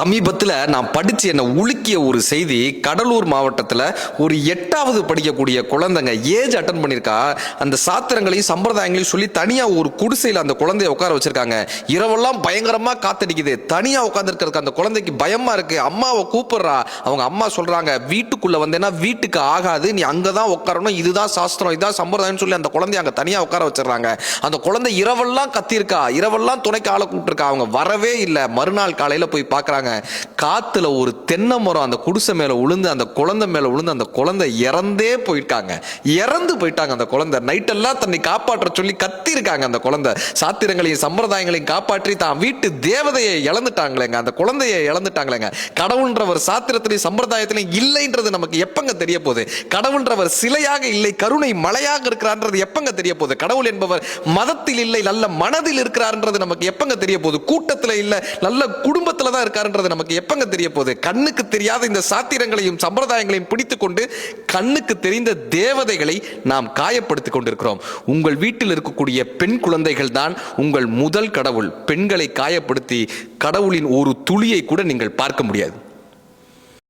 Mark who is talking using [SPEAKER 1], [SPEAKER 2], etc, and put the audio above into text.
[SPEAKER 1] சமீபத்தில் நான் படித்து என்னை உலுக்கிய ஒரு செய்தி. கடலூர் மாவட்டத்தில் ஒரு 8வது படிக்கக்கூடிய குழந்தைங்க ஏஜ் அட்டன் பண்ணியிருக்கா. அந்த சாத்திரங்களையும் சம்பிரதாயங்களையும் சொல்லி தனியாக ஒரு குடிசையில் அந்த குழந்தைய உட்கார வச்சிருக்காங்க. இரவெல்லாம் பயங்கரமாக காத்தடிக்குது. தனியாக உட்காந்துருக்கிறதுக்கு அந்த குழந்தைக்கு பயமா இருக்கு. அம்மாவை கூப்பிடுறா. அவங்க அம்மா சொல்றாங்க, வீட்டுக்குள்ள வந்தேன்னா வீட்டுக்கு ஆகாது, நீ அங்கதான் உட்காரணும், இதுதான் சாஸ்திரம், இதுதான் சம்பிரதாயம் சொல்லி அந்த குழந்தைய அங்க தனியா உட்கார வச்சிடறாங்க. அந்த குழந்தை இரவெல்லாம் கத்திருக்கா, இரவெல்லாம் துணைக்கு ஆளை கூப்பிட்டுருக்கா. அவங்க வரவே இல்லை. மறுநாள் காலையில போய் பார்க்கறாங்க, காத்துல ஒரு தென்னை மரம் அந்த குடிசை மேல விழுந்து அந்த குழந்தை மேல விழுந்து அந்த குழந்தை இறந்தே போயிட்டாங்க. இறந்து போயிட்டாங்க. அந்த குழந்தை நைட் எல்லாம் தன்னை காப்பாற்ற சொல்லி கத்தி இருக்காங்க. அந்த குழந்தை சாத்திரங்களையும் சம்பிரதாயங்களையும் காப்பாற்றி தான் வீட்டு தேவதையை இழந்துட்டாங்களேங்க. அந்த குழந்தையை இழந்துட்டாங்களேங்க. கடவுள்ன்றவர் சாத்திரத்திலையும் சம்பிரதாயத்திலையும் இல்லைன்றது நமக்கு எப்பங்க தெரிய போகுது? கடவுள்ன்றவர் சிலையாக இல்லை, கருணை மலையாக இருக்கிறார்ன்றது எப்பங்க தெரிய போகுது? கடவுள் என்பவர் மதத்தில் இல்லை, நல்ல மனதில் இருக்கிறார்ன்றது நமக்கு எப்பங்க தெரிய போகுது? கூட்டத்தில் இல்லை, நல்ல குடும்பத்தில் தான் இருக்காருன்றது நமக்கு எப்பங்க தெரிய போகுது? கண்ணுக்கு தெரியாத இந்த சாத்திரங்களையும் சம்பிரதாயங்களையும் பிடித்துக் கொண்டு கண்ணுக்கு தெரிந்த தேவதைகளை நாம் காயப்படுத்திக் கொண்டிருக்கிறோம். உங்கள் வீட்டில் இருக்கக்கூடிய பெண் குழந்தைகள் தான் உங்கள் முதல் கடவுள். பெண்களை காயப்படுத்தி கடவுளின் ஒரு துளியை கூட நீங்கள் பார்க்க முடியாது.